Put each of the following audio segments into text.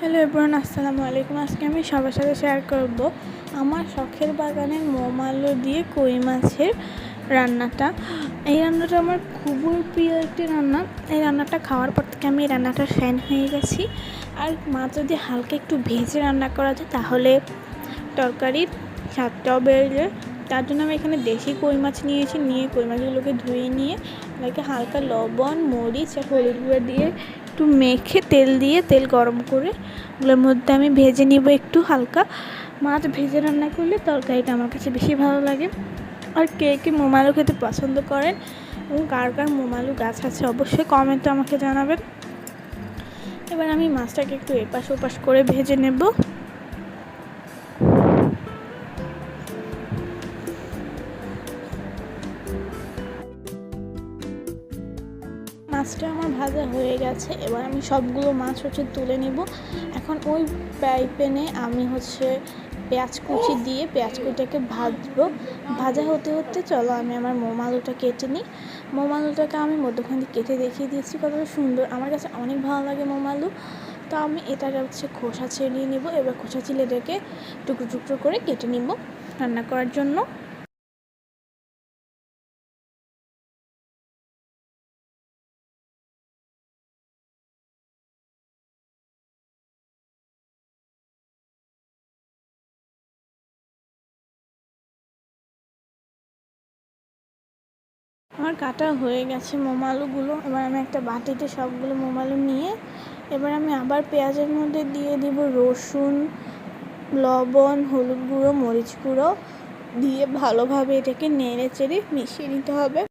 Hello everyone, আসসালামু আলাইকুম। আজকে আমি সবার সাথে শেয়ার করব আমার শখের বাগানের মোম আলু দিয়ে কই মাছের রান্নাটা। এই রান্নাটা আমার খুবই প্রিয় একটি রান্না। এই রান্নাটা খাওয়ার পর থেকে আমি এই রান্নাটার ফ্যান হয়ে গেছি। আর মাছ যদি হালকা একটু ভেজে রান্না করা যায় তাহলে তরকারির স্বাদটাও বেড়ে যায়। তার জন্য আমি এখানে দেশি কই মাছ নিয়েছি। কই মাছগুলোকে ধুয়ে নিয়ে এটাকে হালকা লবণ, মরিচ আর হলুদ গুঁড়ো দিয়ে একটু মেখে তেল গরম করে ওগুলোর মধ্যে আমি ভেজে নিব একটু হালকা। মাছ ভেজে রান্না করলে তরকারিটা আমার কাছে বেশি ভালো লাগে। আর কে কে মোম আলু খেতে পছন্দ করেন এবং কার কার মোম আলু গাছ আছে অবশ্যই কমেন্টে আমাকে জানাবেন। এবার আমি মাছটাকে একটু এপাশ ওপাশ করে ভেজে নেব। মাছটা আমার ভাজা হয়ে গেছে। এবার আমি সবগুলো মাছ তুলে নেব। এখন ওই প্যানে আমি পেঁয়াজ কুচি দিয়ে পেঁয়াজ কুচিটাকে ভাজবো। ভাজা হতে হতে চলো আমি আমার মোম আলুটা কেটে নিই। মোম আলুটাকে আমি মধ্যখান দিয়ে কেটে দেখিয়ে দিয়েছি কতটা সুন্দর। আমার কাছে অনেক ভালো লাগে মোম আলু। তো আমি এটাকে খোসা ছেড়িয়ে নেব। এবার খোসা ছিলে এটাকে টুকরো টুকরো করে কেটে নিব রান্না করার জন্য। আমার কাটা হয়ে গেছে মোম আলুগুলো। এবার আমি একটা বাটিতে সবগুলো মোম আলু নিয়ে এবার আমি আবার পেঁয়াজের মধ্যে দিয়ে দিব রসুন, লবণ, হলুদ গুঁড়ো, মরিচ গুঁড়ো দিয়ে ভালোভাবে এটাকে নেড়ে চেড়ে মিশিয়ে নিতে হবে।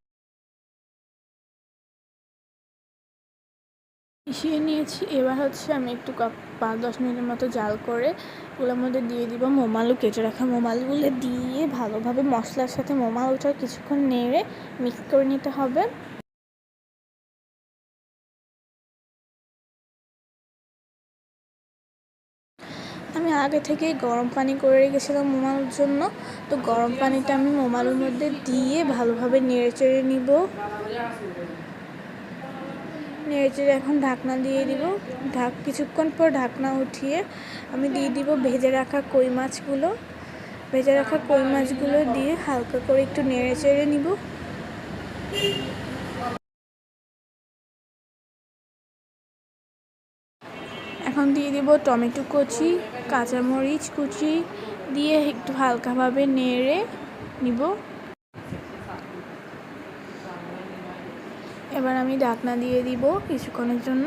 মিশিয়ে নিয়েছি। এবার আমি একটু 5-10 মিনিটের মতো জাল করে ওগুলোর মধ্যে দিয়ে দিব মোম আলু, কেটে রাখা মোম আলুগুলো দিয়ে ভালোভাবে মশলার সাথে মোম আলুটা কিছুক্ষণ নেড়ে মিক্স করে নিতে হবে। আমি আগে থেকেই গরম পানি করে রেখেছিলাম মোম আলুর জন্য। তো গরম পানিটা আমি মোম আলুর মধ্যে দিয়ে ভালোভাবে নেড়ে চেড়ে নিব। নেড়ে চেড়ে এখন ঢাকনা দিয়ে দিব। কিছুক্ষণ পর ঢাকনা উঠিয়ে আমি দিয়ে দিব ভেজে রাখা কই মাছগুলো। ভেজে রাখা কই মাছগুলো দিয়ে হালকা করে একটু নেড়ে চেড়ে নিব। এখন দিয়ে দিব টমেটো কুচি, কাঁচামরিচ কুচি দিয়ে একটু হালকাভাবে নেড়ে নিব। এবার আমি ঢাকনা দিয়ে দিব কিছুক্ষণের জন্য।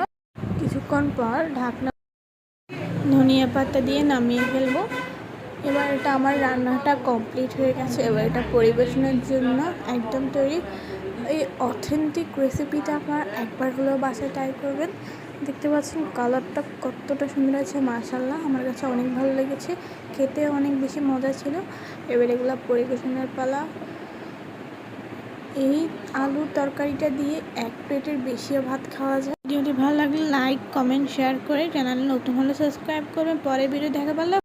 কিছুক্ষণ পর ধনিয়া পাতা দিয়ে নামিয়ে ফেলবো। এবার আমার রান্নাটা কমপ্লিট হয়ে গেছে। এবার এটা পরিবেশনের জন্য একদম তৈরি। এই অথেন্টিক রেসিপিটা আপনারা একবার হলেও বাসায় ট্রাই করবেন। দেখতে পাচ্ছেন কালারটা কতটা সুন্দর আছে, মাশাআল্লাহ। আমার কাছে অনেক ভালো লেগেছে, খেতে অনেক বেশি মজা ছিল। এবার এগুলো পরিবেশনের পালা। এই আলুর তরকারিটা দিয়ে এক প্লেটের বেশিও ভাত খাওয়া যায়। ভিডিওটি ভালো লাগলে লাইক, কমেন্ট, শেয়ার করে চ্যানেল নতুন হলে সাবস্ক্রাইব করবেন। পরে ভিডিও দেখা পারলে